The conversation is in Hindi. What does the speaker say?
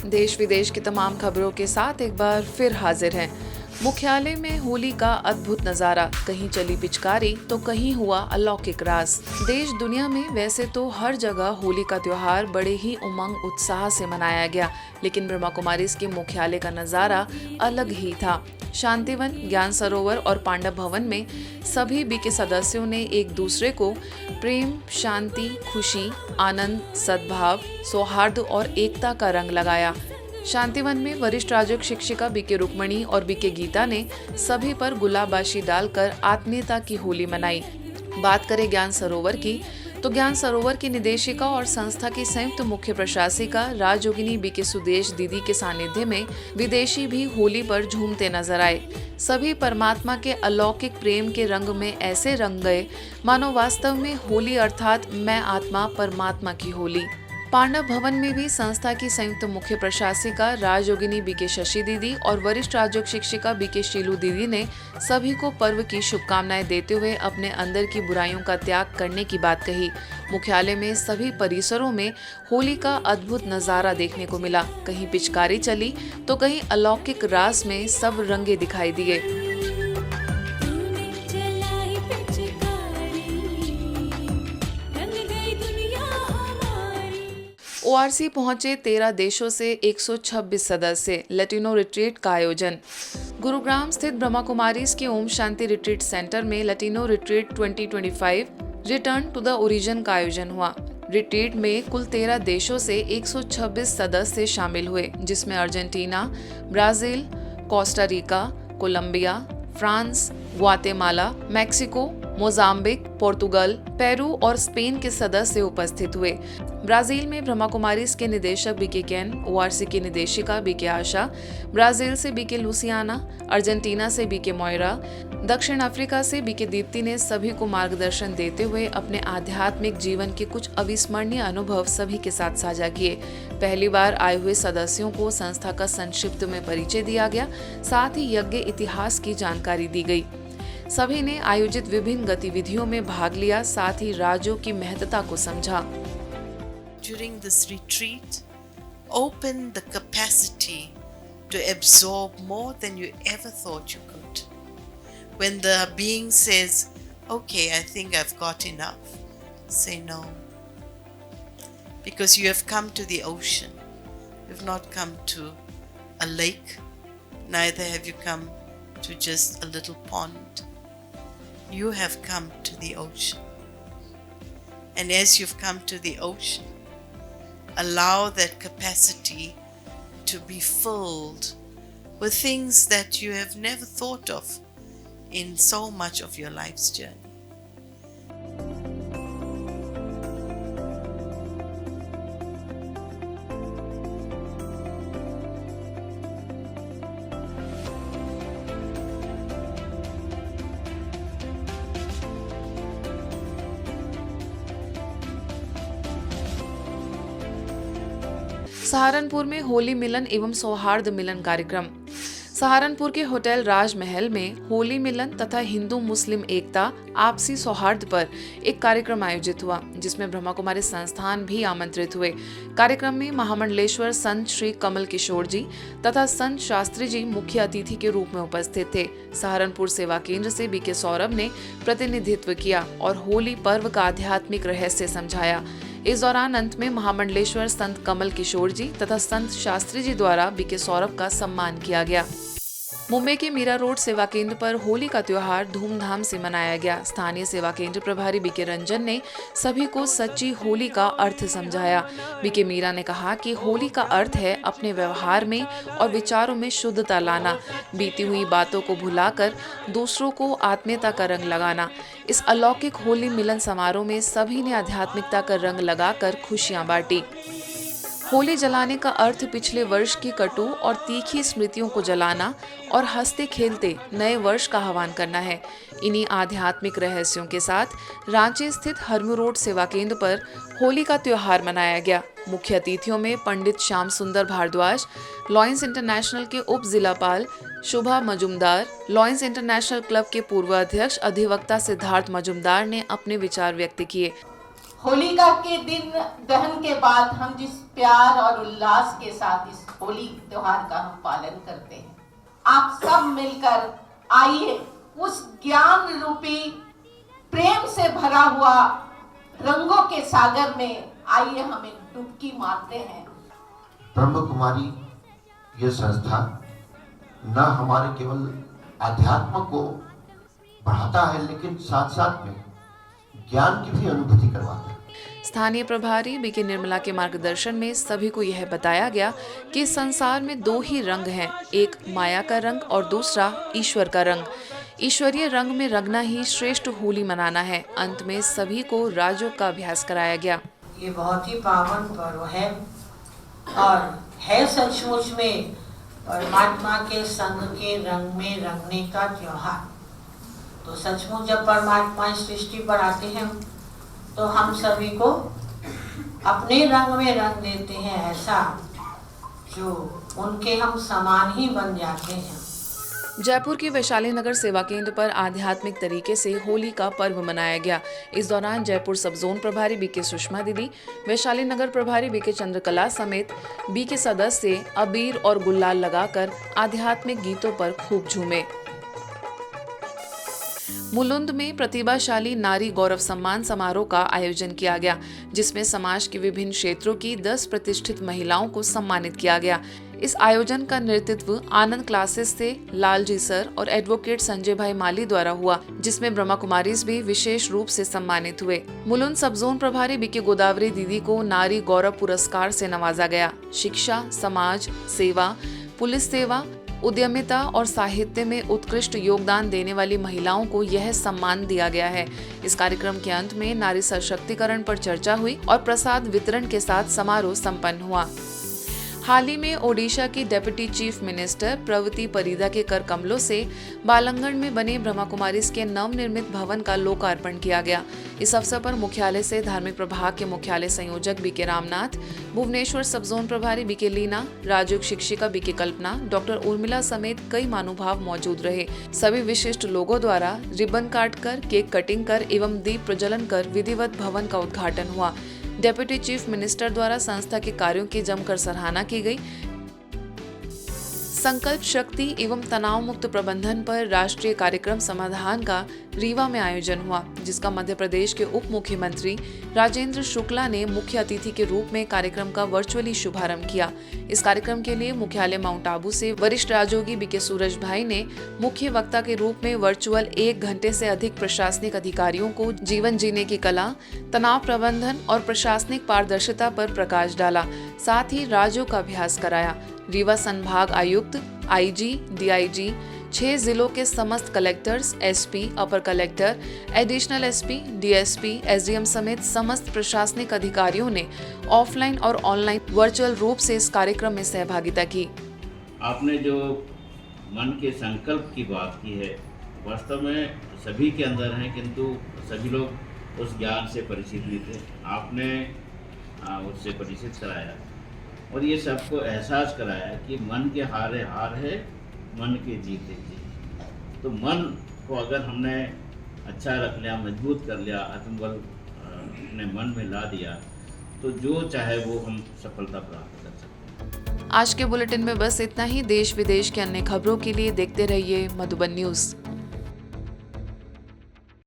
देश विदेश की तमाम खबरों के साथ एक बार फिर हाजिर हैं। मुख्यालय में होली का अद्भुत नजारा, कहीं चली पिचकारी तो कहीं हुआ अलौकिक रास। देश दुनिया में वैसे तो हर जगह होली का त्योहार बड़े ही उमंग उत्साह से मनाया गया, लेकिन ब्रह्मा कुमारीज के मुख्यालय का नजारा अलग ही था। शांतिवन, ज्ञान सरोवर और पांडव भवन में सभी बी के सदस्यों ने एक दूसरे को प्रेम, शांति, खुशी, आनंद, सद्भाव, सौहार्द और एकता का रंग लगाया। शांतिवन में वरिष्ठ राजयोग शिक्षिका बी के रुक्मणी और बी के गीता ने सभी पर गुलाबाशी डालकर आत्मीयता की होली मनाई। बात करें ज्ञान सरोवर की, तो ज्ञान सरोवर की निदेशिका और संस्था की संयुक्त मुख्य प्रशासिका राजयोगिनी बी के सुदेश दीदी के सानिध्य में विदेशी भी होली पर झूमते नजर आए। सभी परमात्मा के अलौकिक प्रेम के रंग में ऐसे रंग गए मानो वास्तव में होली अर्थात मैं आत्मा परमात्मा की होली। पांडव भवन में भी संस्था की संयुक्त मुख्य प्रशासिका राजयोगिनी बी के शशि दीदी और वरिष्ठ राजयोग शिक्षिका बी के शीलू दीदी ने सभी को पर्व की शुभकामनाएं देते हुए अपने अंदर की बुराइयों का त्याग करने की बात कही। मुख्यालय में सभी परिसरों में होली का अद्भुत नजारा देखने को मिला। कहीं पिचकारी चली तो कहीं अलौकिक रास में सब रंगे दिखाई दिए। ओआरसी पहुंचे 13 देशों से 126 सदस्य, लैटिनो रिट्रीट का आयोजन। गुरुग्राम स्थित ब्रह्मा कुमारीज के ओम शांति रिट्रीट सेंटर में Latino retreat 2025 return to the origin का आयोजन हुआ। रिट्रीट में कुल 13 देशों से 126 सदस्य शामिल हुए, जिसमें Argentina, Brazil, Costa Rica, Colombia, France, Guatemala, Mexico, Mozambique, Portugal, Peru और स्पेन के सदस्य उपस्थित हुए। ब्राजील में ब्रह्मा कुमारीज के निदेशक बी के केन, ओआरसी की निदेशिका बी के आशा, ब्राजील से बी के लुसियाना, अर्जेंटीना से बी के मोयरा, दक्षिण अफ्रीका से बी के दीप्ति ने सभी को मार्गदर्शन देते हुए अपने आध्यात्मिक जीवन के कुछ अविस्मरणीय अनुभव सभी के साथ साझा किए। पहली बार आए हुए सदस्यों को संस्था का संक्षिप्त में परिचय दिया गया, साथ ही यज्ञ इतिहास की जानकारी दी गई। सभी ने आयोजित विभिन्न गतिविधियों में भाग लिया, साथ ही राजयोग की महत्ता को समझा। During this retreat, open the capacity to absorb more than you ever thought you could. When the being says, okay, I think I've got enough, say no. Because you have come to the ocean. You've not come to a lake, neither have you come to just a little pond. You have come to the ocean. And as you've come to the ocean, allow that capacity to be filled with things that you have never thought of in so much of your life's journey. Saharanpur में होली मिलन एवं सौहार्द मिलन कार्यक्रम। सहारनपुर के होटल राजमहल में होली मिलन तथा हिंदू मुस्लिम एकता, आपसी सौहार्द पर एक कार्यक्रम आयोजित हुआ, जिसमें ब्रह्मा कुमारी संस्थान भी आमंत्रित हुए। कार्यक्रम में महामंडलेश्वर संत श्री कमल किशोर जी तथा संत शास्त्री जी मुख्य अतिथि के रूप में उपस्थित थे। सहारनपुर सेवा केंद्र से बी के सौरभ ने प्रतिनिधित्व किया और होली पर्व का आध्यात्मिक रहस्य समझाया। इस दौरान अंत में महामंडलेश्वर संत कमल किशोर जी तथा संत शास्त्री जी द्वारा बी के सौरभ का सम्मान किया गया। मुंबई के मीरा रोड सेवा केंद्र पर होली का त्योहार धूमधाम से मनाया गया। स्थानीय सेवा केंद्र प्रभारी बी के रंजन ने सभी को सच्ची होली का अर्थ समझाया। बी के मीरा ने कहा कि होली का अर्थ है अपने व्यवहार में और विचारों में शुद्धता लाना, बीती हुई बातों को भुलाकर दूसरों को आत्मीयता का रंग लगाना। इस अलौकिक होली मिलन समारोह में सभी ने आध्यात्मिकता का रंग लगाकर खुशियां बांटी। होली जलाने का अर्थ पिछले वर्ष की कटु और तीखी स्मृतियों को जलाना और हंसते खेलते नए वर्ष का आह्वान करना है। इन्हीं आध्यात्मिक रहस्यों के साथ रांची स्थित हरमू रोड सेवा केंद्र पर होली का त्योहार मनाया गया। मुख्य अतिथियों में पंडित श्याम सुंदर भारद्वाज, लॉयंस इंटरनेशनल के उप जिलापाल शुभा मजुमदार, लॉयंस इंटरनेशनल क्लब के पूर्व अध्यक्ष अधिवक्ता सिद्धार्थ मजुमदार ने अपने विचार व्यक्त किए। होलिका के दिन दहन के बाद हम जिस प्यार और उल्लास के साथ इस होली त्योहार का हम पालन करते हैं, आप सब मिलकर आइए उस ज्ञान रूपी प्रेम से भरा हुआ रंगों के सागर में आइए हम एक डुबकी मारते हैं। ब्रह्म कुमारी ये संस्था न हमारे केवल अध्यात्म को बढ़ाता है, लेकिन साथ साथ में ज्ञान की भी अनुभूति करवाता है। स्थानीय प्रभारी बीके निर्मला के मार्गदर्शन में सभी को यह बताया गया कि संसार में दो ही रंग हैं, एक माया का रंग और दूसरा ईश्वर का रंग। ईश्वरीय रंग में रंगना ही श्रेष्ठ होली मनाना है। अंत में सभी को राजयोग का अभ्यास कराया गया। ये बहुत ही पावन पर्व है और है सचमुच में परमात्मा के संग के रंग में रंगने का त्योहार। तो सचमुच जब परमात्मा इस सृष्टि पर आते हैं तो हम सभी को अपने रंग में रंग देते हैं, ऐसा जो उनके हम समान ही बन जाते हैं। जयपुर के वैशाली नगर सेवा केंद्र पर आध्यात्मिक तरीके से होली का पर्व मनाया गया। इस दौरान जयपुर सब जोन प्रभारी बीके सुषमा दीदी, वैशाली नगर प्रभारी बीके चंद्रकला समेत बीके सदस्य अबीर और गुलाल लगाकर आध्यात्मिक गीतों पर खूब झूमे। मुलुंद में प्रतिभाशाली नारी गौरव सम्मान समारोह का आयोजन किया गया, जिसमें समाज के विभिन्न क्षेत्रों की 10 प्रतिष्ठित महिलाओं को सम्मानित किया गया। इस आयोजन का नेतृत्व आनंद क्लासेस से लालजी सर और एडवोकेट संजय भाई माली द्वारा हुआ, जिसमें ब्रह्मा कुमारीज भी विशेष रूप से सम्मानित हुए। मुलुंद सब जोन प्रभारी बीके गोदावरी दीदी को नारी गौरव पुरस्कार से नवाजा गया। शिक्षा, समाज सेवा, पुलिस सेवा, उद्यमिता और साहित्य में उत्कृष्ट योगदान देने वाली महिलाओं को यह सम्मान दिया गया है। इस कार्यक्रम के अंत में नारी सशक्तिकरण पर चर्चा हुई और प्रसाद वितरण के साथ समारोह संपन्न हुआ। हाल ही में ओडिशा की deputy chief minister Pravati Parida के कर कमलों से बालंगण में बने ब्रह्मा कुमारीज के नवनिर्मित भवन का लोकार्पण किया गया। इस अवसर पर मुख्यालय से धार्मिक प्रभाग के मुख्यालय संयोजक बीके रामनाथ, भुवनेश्वर सब जोन प्रभारी बीके लीना, राजयोग शिक्षिका बीके कल्पना, डॉक्टर उर्मिला समेत कई महानुभाव मौजूद रहे। सभी विशिष्ट लोगों द्वारा रिबन काटकर, केक कटिंग कर एवं दीप प्रज्वलन कर विधिवत भवन का उद्घाटन हुआ। डेप्यूटी चीफ मिनिस्टर द्वारा संस्था के कार्यों की जमकर सराहना की गई। संकल्प शक्ति एवं तनाव मुक्त प्रबंधन पर राष्ट्रीय कार्यक्रम समाधान का रीवा में आयोजन हुआ, जिसका मध्य प्रदेश के उप मुख्यमंत्री राजेंद्र शुक्ला ने मुख्य अतिथि के रूप में कार्यक्रम का वर्चुअली शुभारंभ किया। इस कार्यक्रम के लिए मुख्यालय माउंट आबू से वरिष्ठ राजयोगी बीके सूरज भाई ने मुख्य वक्ता के रूप में वर्चुअल 1 घंटे से अधिक प्रशासनिक अधिकारियों को जीवन जीने की कला, तनाव प्रबंधन और प्रशासनिक पारदर्शिता पर प्रकाश डाला। साथ ही राजयोग का अभ्यास कराया। रीवा संभाग आयुक्त, आईजी, डीआईजी, 6 जिलों के समस्त कलेक्टर्स, एसपी, अपर collector, additional SP, DSP, SDM समेत समस्त प्रशासनिक अधिकारियों ने ऑफलाइन और ऑनलाइन वर्चुअल रूप से इस कार्यक्रम में सहभागिता की। आपने जो मन के संकल्प की बात की है, वास्तव में सभी के अंदर है, किंतु सभी लोग उस ज्ञान से परिचित नहीं थे। आपने उससे परिचित कराया और ये सबको एहसास कराया कि मन के हारे हार है, मन के जीते जीत। तो मन को अगर हमने अच्छा रख लिया, मजबूत कर लिया, आत्मबल अपने मन में ला दिया, तो जो चाहे वो हम सफलता प्राप्त कर सकते हैं। आज के बुलेटिन में बस इतना ही। देश विदेश के अन्य खबरों के लिए देखते रहिए मधुबन न्यूज़।